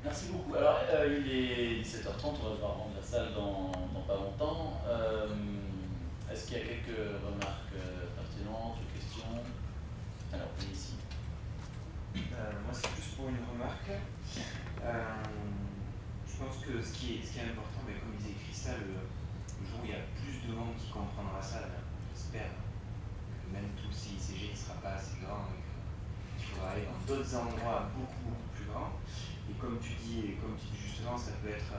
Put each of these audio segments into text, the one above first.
Merci beaucoup. Alors, il est 17h30, on va devoir rendre la salle dans pas longtemps. Est-ce qu'il y a quelques remarques pertinentes ou questions? Alors, oui, ici. Moi, c'est plus pour une remarque. Je pense que ce qui est important, mais comme disait Christa, le jour où il y a plus de monde qui comprendra ça, j'espère que même tout le CICG ne sera pas assez grand et qu'il faudra aller dans d'autres endroits beaucoup plus grands. Et comme tu dis justement, ça peut être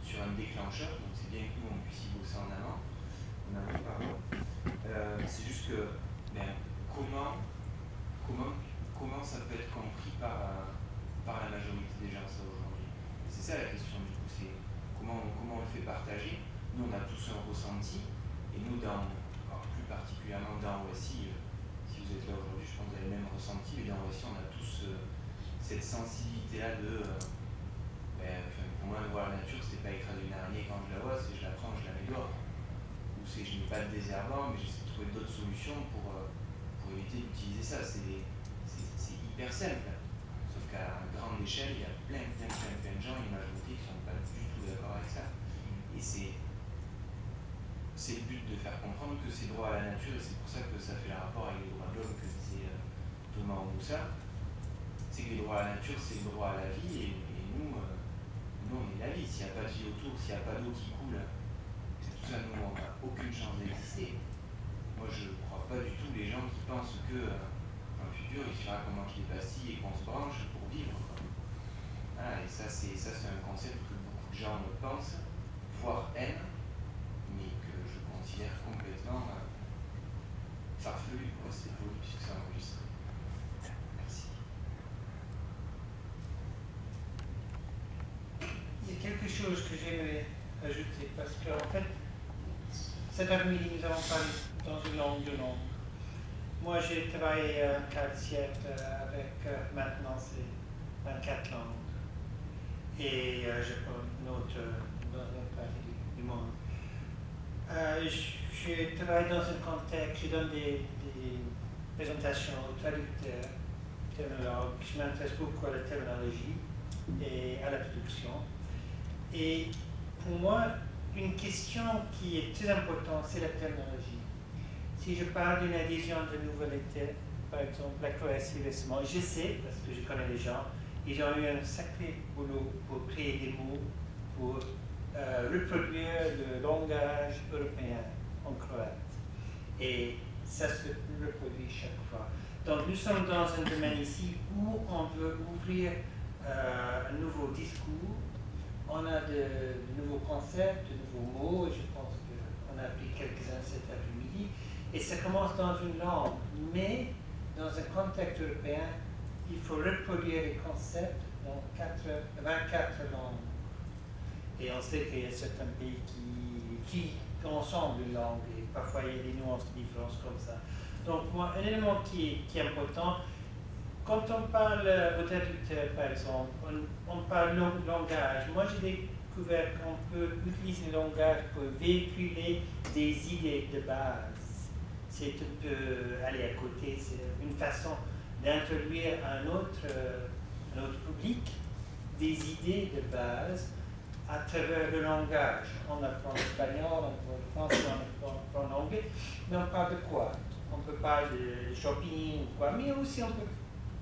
sur un déclencheur, donc c'est bien que nous on puisse y bosser en amont. C'est juste que comment ça peut être compris par la majorité des gens ça aujourd'hui. C'est ça la question du coup, c'est comment on le fait partager. Nous on a tous un ressenti, et nous plus particulièrement dans OSI, si vous êtes là aujourd'hui, je pense que vous avez le même ressenti, mais dans OSI on a tous cette sensibilité-là de pour moi, voir la nature, c'est pas écraser une araignée quand je la vois, c'est je la prends, je la mets dehors. Ou c'est je mets pas de désherbant, mais j'essaie de trouver d'autres solutions pour éviter d'utiliser ça. C'est hyper simple. Sauf qu'à grande échelle, il y a plein de gens, une majorité qui sont pas du tout d'accord avec ça. Et c'est le but de faire comprendre que c'est droit à la nature, et c'est pour ça que ça fait le rapport avec les droits de l'homme que disait Thomas Moussa. C'est que les droits à la nature, c'est le droit à la vie, et nous, on est la vie. S'il n'y a pas de vie autour, s'il n'y a pas d'eau qui coule, c'est tout ça, nous, on n'a aucune chance d'exister. Moi, je ne crois pas du tout les gens qui pensent que dans le futur, il suffira qu'on mange des pastilles et qu'on se branche pour vivre. Voilà, et ça, c'est un concept que beaucoup de gens pensent, voire aiment, mais que je considère complètement farfelu. C'est beau puisque c'est enregistré. Merci. Il y a quelque chose que j'aimerais ajouter, parce qu'en fait, cet après-midi, nous avons parlé dans une langue de langue. Moi, j'ai travaillé un quart de siècle avec, maintenant, c'est 24 langues. Et je parle une autre dans une partie du monde. Je travaille dans un contexte, je donne des présentations aux traducteurs, terminologues. Je m'intéresse beaucoup à la terminologie et à la traduction. Et pour moi, une question qui est très importante, c'est la terminologie. Si je parle d'une adhésion de Nouvelle-État, par exemple la Croatie récemment, je sais, parce que je connais les gens, ils ont eu un sacré boulot pour créer des mots, pour reproduire le langage européen en croate. Et ça se reproduit chaque fois. Donc nous sommes dans un domaine ici où on veut ouvrir un nouveau discours. On a de nouveaux concepts, de nouveaux mots, et je pense qu'on a appris quelques-uns cet après-midi. Et ça commence dans une langue, mais dans un contexte européen, il faut reproduire les concepts dans 24 langues. Et on sait qu'il y a certains pays qui ensemble une langue, et parfois il y a des nuances de différence comme ça. Donc, moi, un élément qui est important, quand on parle au traducteur, par exemple, on parle langage. Moi, j'ai découvert qu'on peut utiliser le langage pour véhiculer des idées de base. C'est un peu aller à côté, c'est une façon d'introduire à un autre public des idées de base à travers le langage. On apprend l'espagnol, on apprend le français, on apprend l'anglais, mais on parle de quoi? On peut parler de shopping ou quoi, mais aussi on peut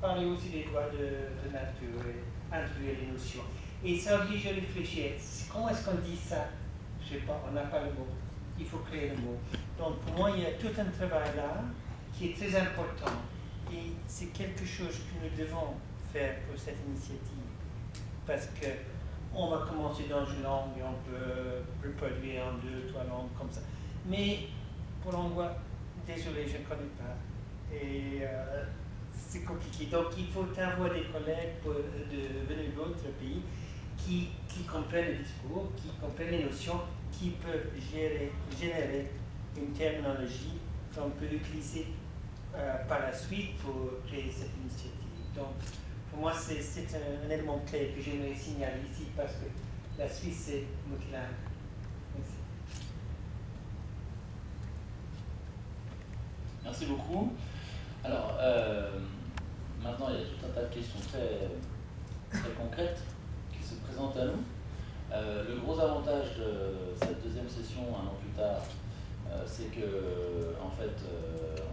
parler aussi des droits de nature et introduire les notions. Et ça oblige à réfléchir. Comment est-ce qu'on dit ça? Je ne sais pas, on n'a pas le mot. Il faut créer le mot. Donc pour moi, il y a tout un travail là qui est très important. Et c'est quelque chose que nous devons faire pour cette initiative. Parce qu'on va commencer dans une langue et on peut reproduire en 2, 3 langues comme ça. Mais pour l'anglais, désolé, je ne connais pas. Et c'est compliqué. Donc il faut avoir des collègues venus d'autres pays qui comprennent le discours, qui comprennent les notions, qui peuvent générer une terminologie qu'on peut utiliser par la suite pour créer cette initiative. Donc pour moi c'est un élément clé que j'aimerais signaler ici parce que la Suisse est multilingue. Merci. Merci beaucoup. Alors, maintenant, il y a tout un tas de questions très concrètes qui se présente à nous. Le gros avantage de cette deuxième session, un an plus tard, c'est que en fait,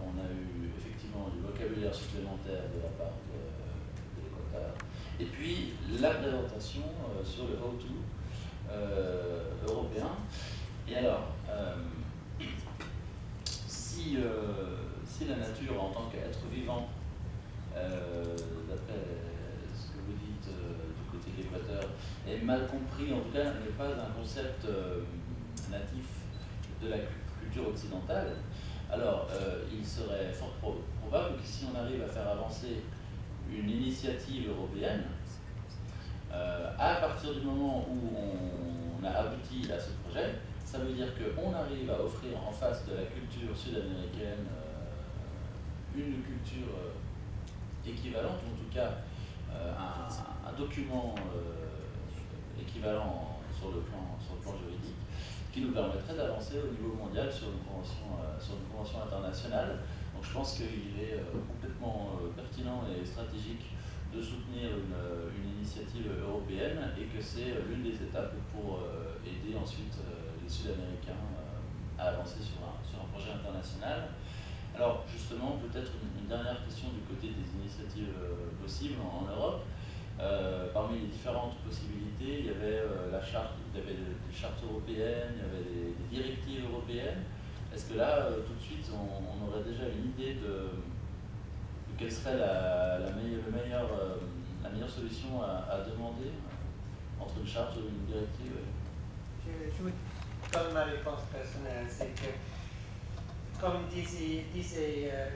on a eu effectivement du vocabulaire supplémentaire de la part de l'Équateur. Et puis la présentation sur le how-to européen. Et alors, si la nature en tant qu'être vivant, d'après ce que vous dites du côté de l'Équateur, est mal compris, en tout cas n'est pas un concept natif de la culture occidentale, alors il serait fort probable que si on arrive à faire avancer une initiative européenne, à partir du moment où on a abouti à ce projet, ça veut dire qu'on arrive à offrir en face de la culture sud-américaine une culture équivalente, ou en tout cas un document équivalent sur le plan juridique, qui nous permettrait d'avancer au niveau mondial sur une convention internationale. Donc je pense qu'il est complètement pertinent et stratégique de soutenir une initiative européenne et que c'est l'une des étapes pour aider ensuite les Sud-Américains à avancer sur un projet international. Alors justement, peut-être une dernière question du côté des initiatives possibles en Europe. Parmi les différentes possibilités, il y avait la charte, il y avait des chartes européennes, il y avait des directives européennes. Est-ce que là, tout de suite, on aurait déjà une idée de quelle serait la meilleure solution à demander entre une charte ou une directive? Je vous donne ma réponse personnelle, c'est que, comme disait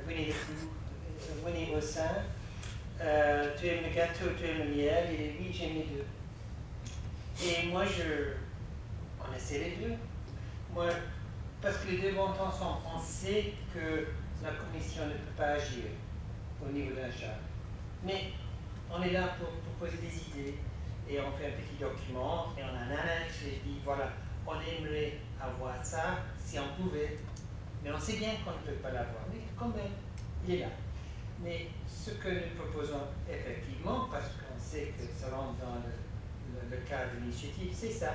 Winnie the Pooh, Winnie Moussin, tu aimes le gâteau, tu aimes le miel, et oui, j'aime les deux. Et moi, on essaie les deux. Moi, parce que les deux vont ensemble. On sait que la Commission ne peut pas agir au niveau d'un charte. Mais on est là pour poser des idées, et on fait un petit document, et on a un annexe, et je dis, voilà, on aimerait avoir ça, si on pouvait. Mais on sait bien qu'on ne peut pas l'avoir, mais quand même, il est là. Mais ce que nous proposons effectivement, parce qu'on sait que ça rentre dans le cadre de l'initiative, c'est ça,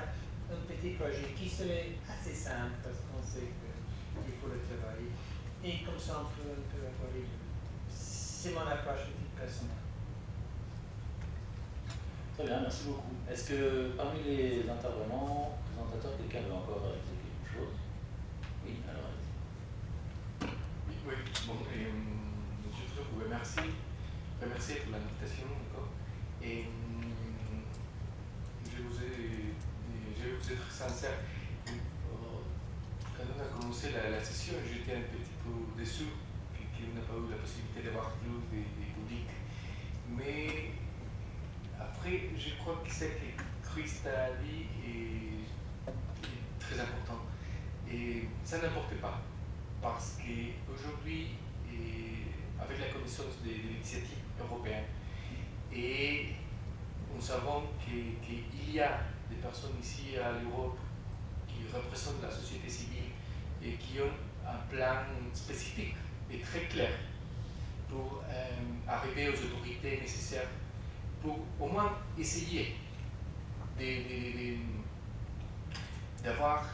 un petit projet qui serait assez simple, parce qu'on sait qu'il faut le travailler. Et comme ça, on peut avoir les deux. C'est mon approche de titre personnel. Très bien, merci beaucoup. Est-ce que parmi les intervenants, présentateurs, quelqu'un veut encore ajouter quelque chose? Oui, alors allez-y. Oui, bon, je voudrais vous remercier pour l'invitation encore. Et je vais vous être sincère. Quand on a commencé la session, j'étais un petit peu déçu qu'on n'a pas eu la possibilité d'avoir plus des publics. Mais après, je crois que ce que Christ a dit est très important. Et ça n'importe pas. Parce qu'aujourd'hui, avec la connaissance de l'initiative européenne, et nous savons qu'il y a des personnes ici à l'Europe qui représentent la société civile et qui ont un plan spécifique et très clair pour arriver aux autorités nécessaires pour au moins essayer d'avoir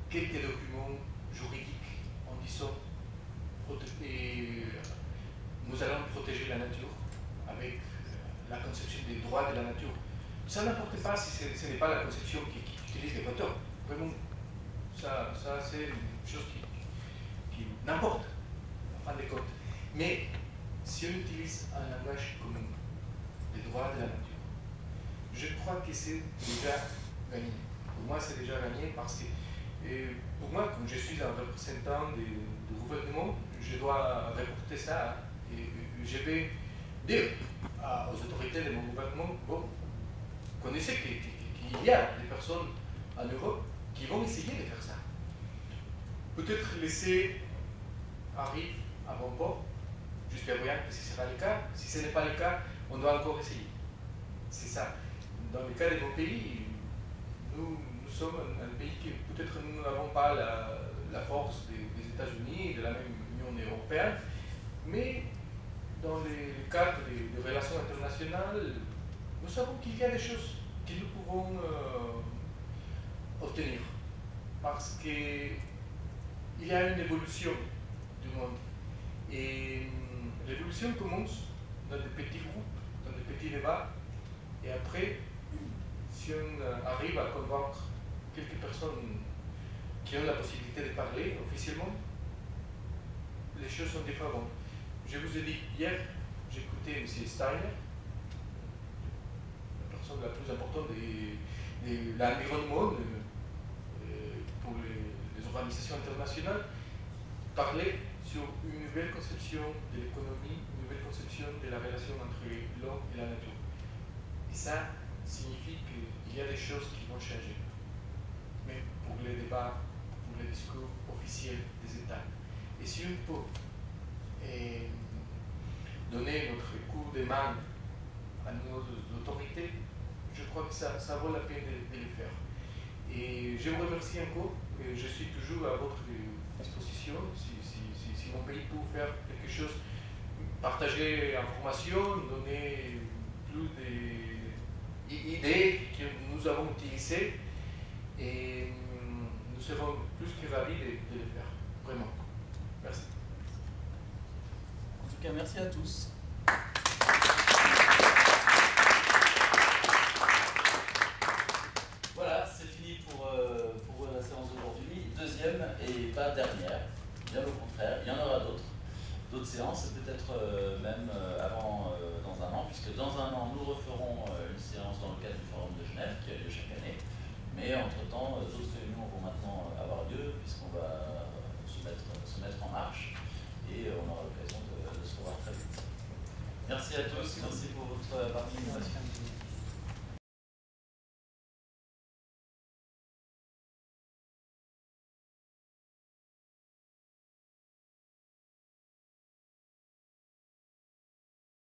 quelques documents juridiques en disant nous allons protéger la nature avec la conception des droits de la nature. Ça n'importe pas si ce n'est pas la conception qui utilise l'Équateur. Vraiment, ça c'est une chose qui n'importe, en fin de compte. Mais si on utilise un langage comme les droits de la nature, je crois que c'est déjà gagné. Pour moi, c'est déjà gagné parce que pour moi, comme je suis un représentant du gouvernement, je dois reporter ça et je vais dire aux autorités de mon gouvernement, bon, connaissez qu'il y a des personnes en Europe qui vont essayer de faire ça. Peut-être laisser arriver à bon port, jusqu'à voir que ce sera le cas. Si ce n'est pas le cas, on doit encore essayer. C'est ça. Dans le cas de mon pays, nous sommes un pays qui peut-être nous n'avons pas la force des États-Unis et de la même Union européenne, mais dans le cadre des relations internationales, nous savons qu'il y a des choses que nous pouvons obtenir. Parce qu'il y a une évolution du monde. Et l'évolution commence dans des petits groupes, dans des petits débats. Et après, si on arrive à convaincre quelques personnes qui ont la possibilité de parler officiellement, les choses sont différentes. Je vous ai dit hier, j'écoutais M. Steiner, la personne la plus importante de l'environnement pour les organisations internationales, parler sur une nouvelle conception de l'économie, une nouvelle conception de la relation entre l'homme et la nature. Et ça signifie qu'il y a des choses qui vont changer. Mais pour les débats, pour les discours officiels des États. Et si on peut donner notre coup de main à nos autorités, je crois que ça vaut la peine de le faire. Et je vous remercie encore. Je suis toujours à votre disposition. Si mon pays peut faire quelque chose, partager l'information, donner plus d'idées que nous avons utilisées, et nous serons plus que ravis de le faire. Vraiment. Merci. En tout cas, merci à tous. Voilà, c'est fini pour la séance d'aujourd'hui. Deuxième et pas dernière, bien au contraire, il y en aura d'autres séances, peut-être même avant dans un an, puisque dans un an nous referons une séance dans le cadre du Forum de Genève qui a lieu chaque année. Mais entre-temps, d'autres réunions vont maintenant avoir lieu, puisqu'on va se mettre en marche et on aura l'occasion de se revoir très vite. Merci à tous, merci pour votre participation.